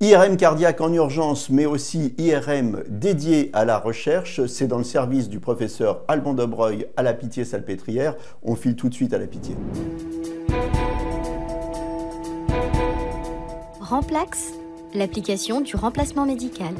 IRM cardiaque en urgence, mais aussi IRM dédié à la recherche. C'est dans le service du professeur Alban Debreuil à la Pitié-Salpêtrière. On file tout de suite à la Pitié. Remplax, l'application du remplacement médical.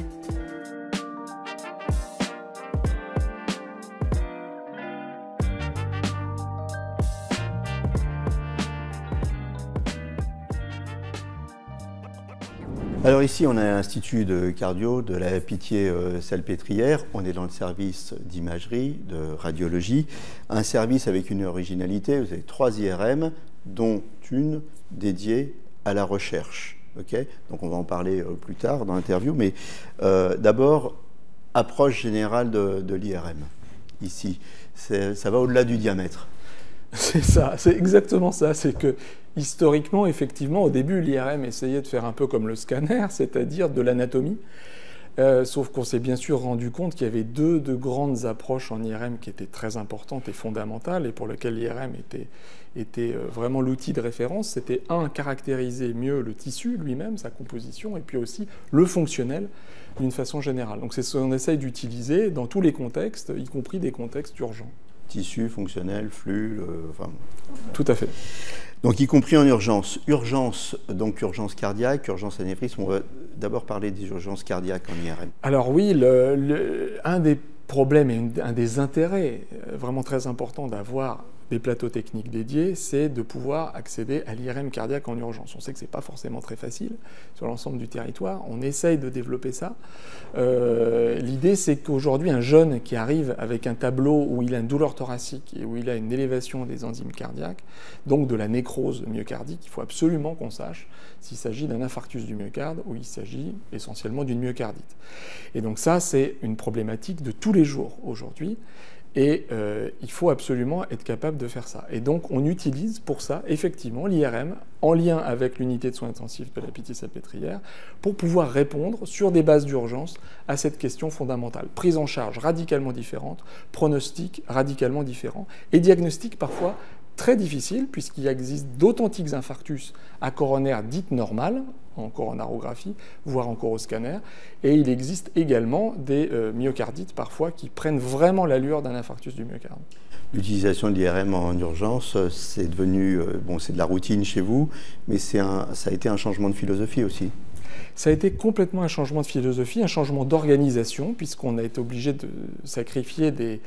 Alors ici, on a l'Institut de cardio de la Pitié-Salpêtrière. On est dans le service d'imagerie, de radiologie. Un service avec une originalité. Vous avez 3 IRM, dont une dédiée à la recherche. Okay, donc on va en parler plus tard dans l'interview. Mais d'abord, approche générale de l'IRM. Ici, ça va au-delà du diamètre. C'est ça, c'est exactement ça. C'est que historiquement, effectivement, au début, l'IRM essayait de faire un peu comme le scanner, c'est-à-dire de l'anatomie. Sauf qu'on s'est bien sûr rendu compte qu'il y avait deux grandes approches en IRM qui étaient très importantes et fondamentales et pour lesquelles l'IRM était vraiment l'outil de référence. C'était caractériser mieux le tissu lui-même, sa composition, et puis aussi le fonctionnel d'une façon générale. Donc c'est ce qu'on essaye d'utiliser dans tous les contextes, y compris des contextes urgents. Tissu, fonctionnel, flux, enfin... Tout à fait. Donc y compris en urgence. Urgence, donc urgence cardiaque, urgence anévrisme. On va d'abord parler des urgences cardiaques en IRM. Alors oui, un des problèmes et un des intérêts vraiment très importants d'avoir des plateaux techniques dédiés, c'est de pouvoir accéder à l'IRM cardiaque en urgence. On sait que ce n'est pas forcément très facile sur l'ensemble du territoire. On essaye de développer ça. L'idée, c'est qu'aujourd'hui, un jeune qui arrive avec un tableau où il a une douleur thoracique et où il a une élévation des enzymes cardiaques, donc de la nécrose myocardique, il faut absolument qu'on sache s'il s'agit d'un infarctus du myocarde ou il s'agit essentiellement d'une myocardite. Et donc ça, c'est une problématique de tous les jours aujourd'hui. Et il faut absolument être capable de faire ça. Et donc, on utilise pour ça, effectivement, l'IRM en lien avec l'unité de soins intensifs de la Pitié-Salpêtrière pour pouvoir répondre sur des bases d'urgence à cette question fondamentale. Prise en charge radicalement différente, pronostic radicalement différent et diagnostic parfois très difficile puisqu'il existe d'authentiques infarctus à coronaire dites normales, en coronarographie, voire encore au scanner. Et il existe également des myocardites parfois qui prennent vraiment l'allure d'un infarctus du myocarde. L'utilisation de l'IRM en urgence, c'est devenu, bon, c'est de la routine chez vous, mais ça a été un changement de philosophie aussi. Ça a été complètement un changement de philosophie, un changement d'organisation, puisqu'on a été obligé de sacrifier des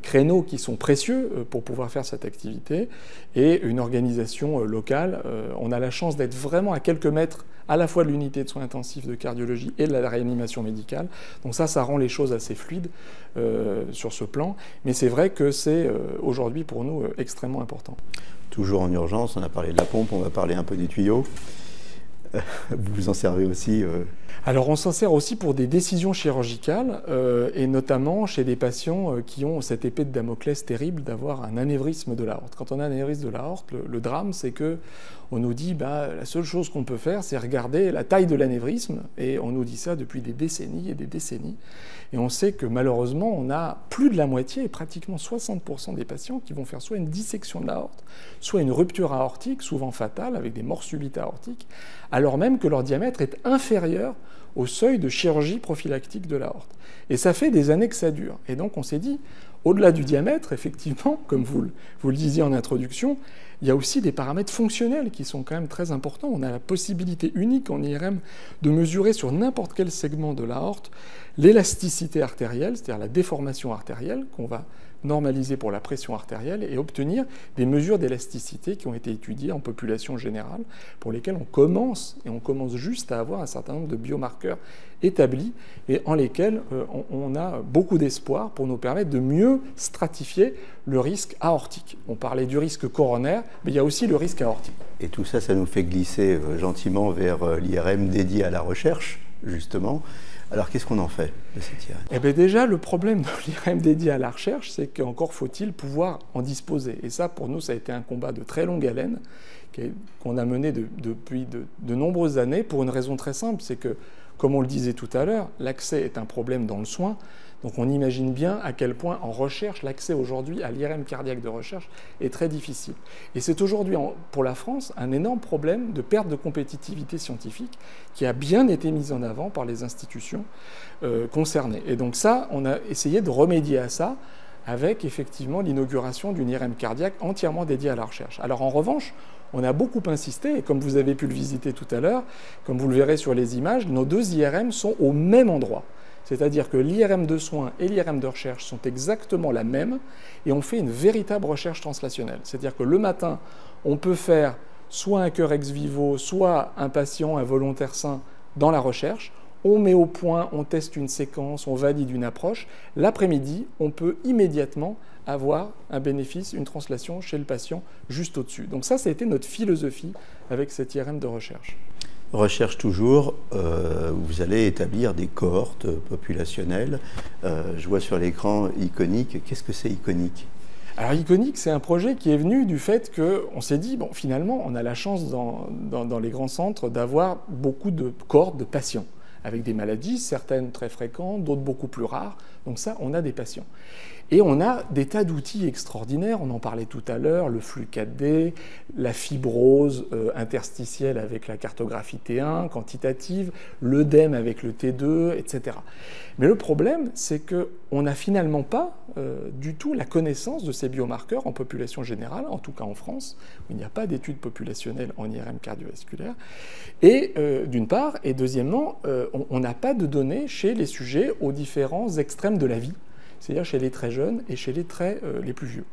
créneaux qui sont précieux pour pouvoir faire cette activité, et une organisation locale. On a la chance d'être vraiment à quelques mètres à la fois de l'unité de soins intensifs de cardiologie et de la réanimation médicale. Donc ça rend les choses assez fluides sur ce plan, mais c'est vrai que c'est aujourd'hui pour nous extrêmement important. Toujours en urgence, on a parlé de la pompe, on va parler un peu des tuyaux. Vous vous en servez aussi Alors on s'en sert aussi pour des décisions chirurgicales et notamment chez des patients qui ont cette épée de Damoclès terrible d'avoir un anévrisme de l'aorte. Quand on a un anévrisme de l'aorte, le drame c'est que on nous dit la seule chose qu'on peut faire c'est regarder la taille de l'anévrisme et on nous dit ça depuis des décennies et des décennies. Et on sait que malheureusement on a plus de la moitié, pratiquement 60% des patients qui vont faire soit une dissection de l'aorte, soit une rupture aortique, souvent fatale avec des morts subites aortiques, alors même que leur diamètre est inférieur au seuil de chirurgie prophylactique de l'aorte. Et ça fait des années que ça dure. Et donc on s'est dit, au-delà du diamètre, effectivement, comme vous le disiez en introduction, il y a aussi des paramètres fonctionnels qui sont quand même très importants. On a la possibilité unique en IRM de mesurer sur n'importe quel segment de l'aorte l'élasticité artérielle, c'est-à-dire la déformation artérielle qu'on va normaliser pour la pression artérielle et obtenir des mesures d'élasticité qui ont été étudiées en population générale, pour lesquelles on commence juste à avoir un certain nombre de biomarqueurs établis et en lesquels on a beaucoup d'espoir pour nous permettre de mieux stratifier le risque aortique. On parlait du risque coronaire, mais il y a aussi le risque aortique. Et tout ça, ça nous fait glisser gentiment vers l'IRM dédié à la recherche, justement. Alors, qu'est-ce qu'on en fait de cette IRM ? Eh bien déjà, le problème de l'IRM dédié à la recherche, c'est qu'encore faut-il pouvoir en disposer. Et ça, pour nous, ça a été un combat de très longue haleine qu'on a mené depuis de nombreuses années pour une raison très simple, c'est que, comme on le disait tout à l'heure, l'accès est un problème dans le soin, Donc on imagine bien à quel point en recherche, l'accès aujourd'hui à l'IRM cardiaque de recherche est très difficile. Et c'est aujourd'hui, pour la France, un énorme problème de perte de compétitivité scientifique qui a bien été mis en avant par les institutions concernées. Et donc ça, on a essayé de remédier à ça avec effectivement l'inauguration d'une IRM cardiaque entièrement dédiée à la recherche. Alors en revanche, on a beaucoup insisté, et comme vous avez pu le visiter tout à l'heure, comme vous le verrez sur les images, nos deux IRM sont au même endroit. C'est-à-dire que l'IRM de soins et l'IRM de recherche sont exactement la même, et on fait une véritable recherche translationnelle. C'est-à-dire que le matin, on peut faire soit un cœur ex vivo, soit un patient, un volontaire sain dans la recherche. On met au point, on teste une séquence, on valide une approche. L'après-midi, on peut immédiatement avoir un bénéfice, une translation chez le patient juste au-dessus. Donc ça a été notre philosophie avec cette IRM de recherche. Recherche toujours, vous allez établir des cohortes populationnelles. Je vois sur l'écran Iconic. Qu'est-ce que c'est Iconic ? Alors Iconic, c'est un projet qui est venu du fait qu'on s'est dit, bon, finalement, on a la chance dans les grands centres d'avoir beaucoup de cohortes de patients, avec des maladies, certaines très fréquentes, d'autres beaucoup plus rares. Donc ça, on a des patients. Et on a des tas d'outils extraordinaires, on en parlait tout à l'heure, le flux 4D, la fibrose interstitielle avec la cartographie T1 quantitative, l'œdème avec le T2, etc. Mais le problème, c'est qu'on n'a finalement pas du tout la connaissance de ces biomarqueurs en population générale, en tout cas en France, où il n'y a pas d'études populationnelles en IRM cardiovasculaire. Et d'une part, et deuxièmement, on n'a pas de données chez les sujets aux différents extrêmes de la vie, c'est-à-dire chez les très jeunes et chez les plus vieux.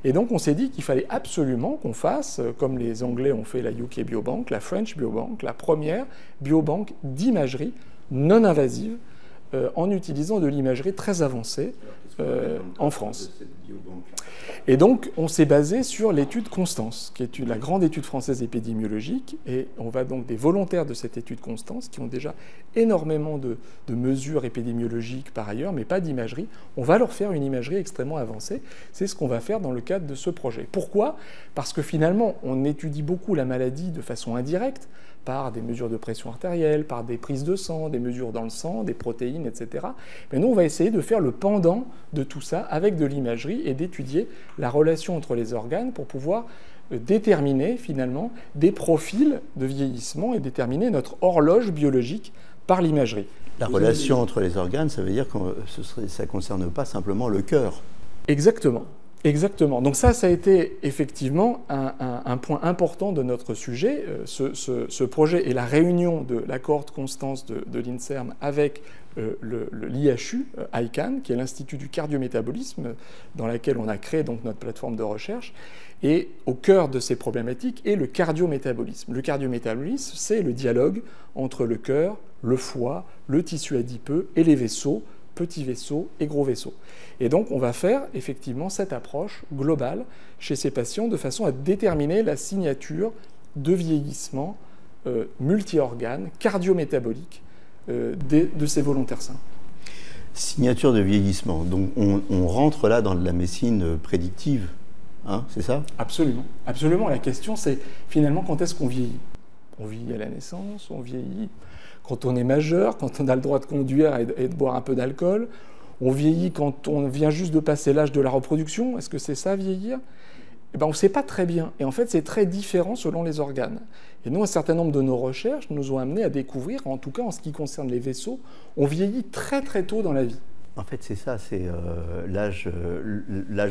Et donc on s'est dit qu'il fallait absolument qu'on fasse, comme les Anglais ont fait la UK Biobank, la French Biobank, la première biobanque d'imagerie non invasive en utilisant de l'imagerie très avancée en France. Et donc, on s'est basé sur l'étude Constance, qui est la grande étude française épidémiologique, et on va donc des volontaires de cette étude Constance, qui ont déjà énormément de mesures épidémiologiques par ailleurs, mais pas d'imagerie. On va leur faire une imagerie extrêmement avancée. C'est ce qu'on va faire dans le cadre de ce projet. Pourquoi ? Parce que finalement, on étudie beaucoup la maladie de façon indirecte, par des mesures de pression artérielle, par des prises de sang, des mesures dans le sang, des protéines, etc. Mais nous, on va essayer de faire le pendant de tout ça avec de l'imagerie et d'étudier la relation entre les organes pour pouvoir déterminer finalement des profils de vieillissement et déterminer notre horloge biologique par l'imagerie. La relation entre les organes, ça veut dire que ça ne concerne pas simplement le cœur. Exactement. Exactement. Donc ça a été effectivement un point important de notre sujet. Ce projet est la réunion de la cohorte Constance de l'INSERM avec l'IHU, ICANN, qui est l'Institut du cardiométabolisme, dans laquelle on a créé donc notre plateforme de recherche. Et au cœur de ces problématiques est le cardiométabolisme. Le cardiométabolisme, c'est le dialogue entre le cœur, le foie, le tissu adipeux et les vaisseaux, petits vaisseaux et gros vaisseaux. Et donc, on va faire effectivement cette approche globale chez ces patients de façon à déterminer la signature de vieillissement multi-organes, cardiométabolique de ces volontaires sains. Signature de vieillissement. Donc, on rentre là dans de la médecine prédictive, hein, c'est ça ? Absolument. Absolument. La question, c'est finalement quand est-ce qu'on vieillit ? On vieillit à la naissance, on vieillit quand on est majeur, quand on a le droit de conduire et de boire un peu d'alcool. On vieillit quand on vient juste de passer l'âge de la reproduction. Est-ce que c'est ça, vieillir ? Eh bien, on ne sait pas très bien. Et en fait, c'est très différent selon les organes. Et nous, un certain nombre de nos recherches nous ont amenés à découvrir, en tout cas en ce qui concerne les vaisseaux, on vieillit très très tôt dans la vie. En fait, c'est ça, c'est l'âge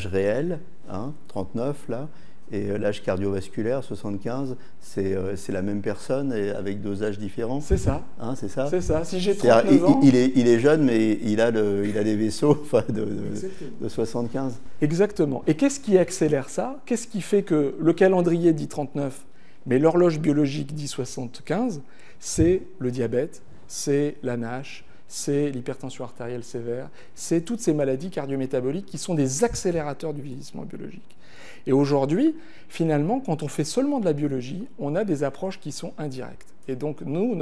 réel, hein, 39 là, et l'âge cardiovasculaire, 75, c'est la même personne et avec deux âges différents. C'est ça. Hein, c'est ça. C'est ça. Si j'ai 39 ans... il est jeune, mais il a des vaisseaux enfin, de 75. Exactement. Et qu'est-ce qui accélère ça ? Qu'est-ce qui fait que le calendrier dit 39, mais l'horloge biologique dit 75 ? C'est le diabète, c'est la NASH, c'est l'hypertension artérielle sévère, c'est toutes ces maladies cardiométaboliques qui sont des accélérateurs du vieillissement biologique. Et aujourd'hui, finalement, quand on fait seulement de la biologie, on a des approches qui sont indirectes. Et donc, nous,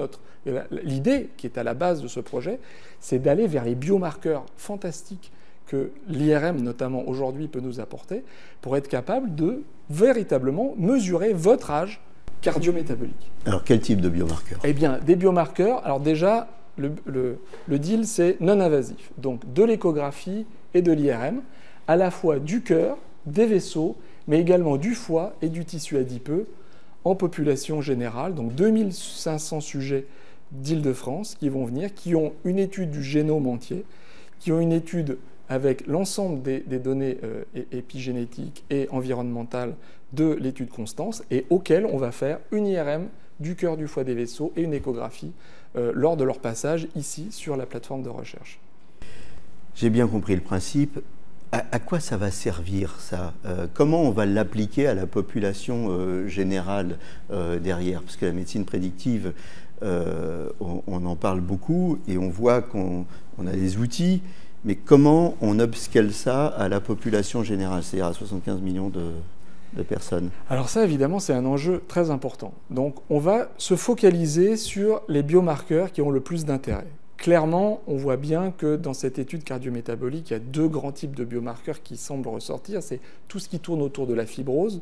l'idée qui est à la base de ce projet, c'est d'aller vers les biomarqueurs fantastiques que l'IRM, notamment aujourd'hui, peut nous apporter pour être capable de véritablement mesurer votre âge cardiométabolique. Alors, quel type de biomarqueurs ? Eh bien, des biomarqueurs, alors déjà, le deal, c'est non-invasif. Donc de l'échographie et de l'IRM, à la fois du cœur, des vaisseaux, mais également du foie et du tissu adipeux en population générale. Donc 2500 sujets d'Île-de-France qui vont venir, qui ont une étude du génome entier, qui ont une étude avec l'ensemble des données épigénétiques et environnementales de l'étude Constance, et auxquelles on va faire une IRM du cœur, du foie, des vaisseaux et une échographie lors de leur passage ici sur la plateforme de recherche. J'ai bien compris le principe. À quoi ça va servir, ça? Comment on va l'appliquer à la population générale derrière? Parce que la médecine prédictive, on en parle beaucoup et on voit qu'on a des outils, mais comment on upscale ça à la population générale, c'est-à-dire à 75 millions de personnes? Alors ça, évidemment, c'est un enjeu très important. Donc on va se focaliser sur les biomarqueurs qui ont le plus d'intérêt. Clairement, on voit bien que dans cette étude cardiométabolique, il y a deux grands types de biomarqueurs qui semblent ressortir. C'est tout ce qui tourne autour de la fibrose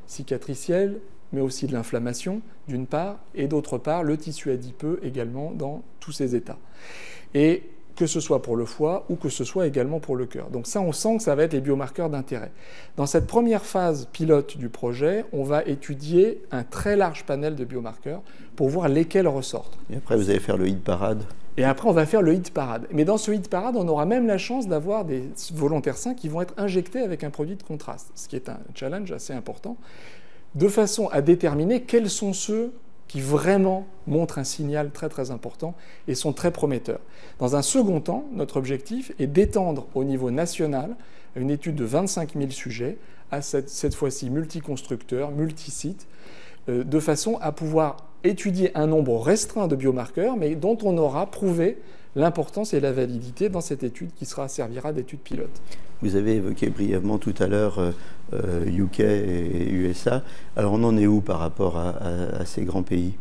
cicatricielle, mais aussi de l'inflammation, d'une part, et d'autre part, le tissu adipeux également dans tous ces états. Et que ce soit pour le foie ou que ce soit également pour le cœur. Donc ça, on sent que ça va être les biomarqueurs d'intérêt. Dans cette première phase pilote du projet, on va étudier un très large panel de biomarqueurs pour voir lesquels ressortent. Et après, vous allez faire le hit parade. Et après, on va faire le hit parade. Mais dans ce hit parade, on aura même la chance d'avoir des volontaires sains qui vont être injectés avec un produit de contraste, ce qui est un challenge assez important, de façon à déterminer quels sont ceux qui vraiment montrent un signal très très important et sont très prometteurs. Dans un second temps, notre objectif est d'étendre au niveau national une étude de 25 000 sujets, à cette fois-ci multiconstructeurs, multisites, de façon à pouvoir étudier un nombre restreint de biomarqueurs, mais dont on aura prouvé l'importance et la validité dans cette étude qui servira d'étude pilote. Vous avez évoqué brièvement tout à l'heure UK et USA. Alors on en est où par rapport à ces grands pays?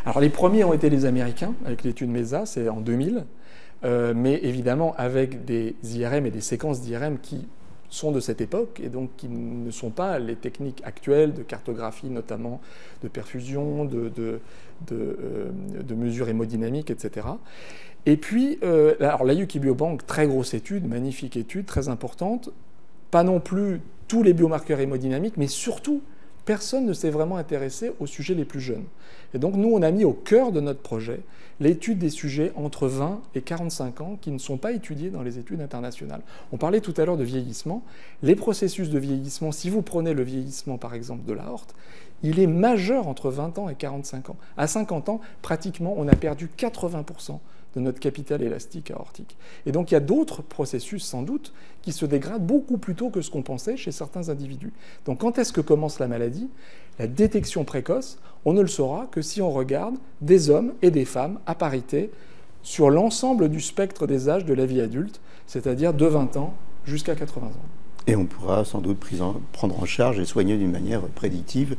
Alors les premiers ont été les Américains, avec l'étude MESA, c'est en 2000, mais évidemment avec des IRM et des séquences d'IRM qui sont de cette époque et donc qui ne sont pas les techniques actuelles de cartographie, notamment de perfusion, de mesures hémodynamiques, etc. Et puis, alors la UK Biobank, très grosse étude, magnifique étude, très importante, pas non plus tous les biomarqueurs hémodynamiques, mais surtout, personne ne s'est vraiment intéressé aux sujets les plus jeunes. Et donc nous, on a mis au cœur de notre projet l'étude des sujets entre 20 et 45 ans qui ne sont pas étudiés dans les études internationales. On parlait tout à l'heure de vieillissement. Les processus de vieillissement, si vous prenez le vieillissement par exemple de l'aorte, il est majeur entre 20 ans et 45 ans. À 50 ans, pratiquement, on a perdu 80% de notre capital élastique aortique. Et donc il y a d'autres processus sans doute qui se dégradent beaucoup plus tôt que ce qu'on pensait chez certains individus. Donc quand est-ce que commence la maladie? La détection précoce, on ne le saura que si on regarde des hommes et des femmes à parité sur l'ensemble du spectre des âges de la vie adulte, c'est-à-dire de 20 ans jusqu'à 80 ans. Et on pourra sans doute prendre en charge et soigner d'une manière prédictive,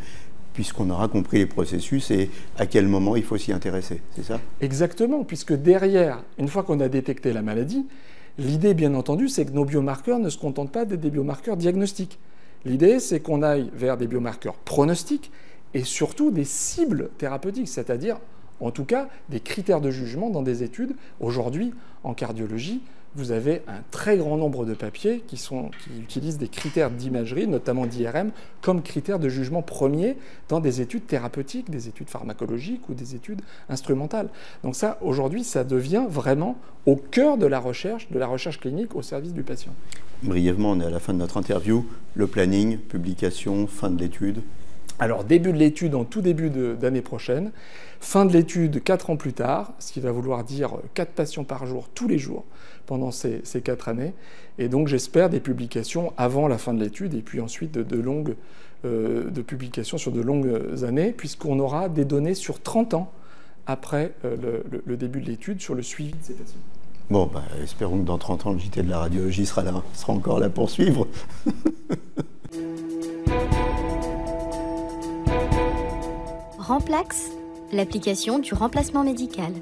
puisqu'on aura compris les processus et à quel moment il faut s'y intéresser, c'est ça? Exactement, puisque derrière, une fois qu'on a détecté la maladie, l'idée, bien entendu, c'est que nos biomarqueurs ne se contentent pas d'être des biomarqueurs diagnostiques. L'idée, c'est qu'on aille vers des biomarqueurs pronostiques et surtout des cibles thérapeutiques, c'est-à-dire, en tout cas, des critères de jugement dans des études. Aujourd'hui, en cardiologie, vous avez un très grand nombre de papiers qui utilisent des critères d'imagerie, notamment d'IRM, comme critères de jugement premier dans des études thérapeutiques, des études pharmacologiques ou des études instrumentales. Donc ça, aujourd'hui, ça devient vraiment au cœur de la recherche clinique au service du patient. Brièvement, on est à la fin de notre interview. Le planning, publication, fin de l'étude. Alors, début de l'étude en tout début d'année prochaine, fin de l'étude 4 ans plus tard, ce qui va vouloir dire 4 patients par jour, tous les jours, pendant ces 4 années. Et donc, j'espère des publications avant la fin de l'étude et puis ensuite de publications sur de longues années, puisqu'on aura des données sur 30 ans après le début de l'étude sur le suivi de ces patients. Bon, espérons que dans 30 ans, le JT de la radiologie sera encore là pour suivre. Remplax, l'application du remplacement médical.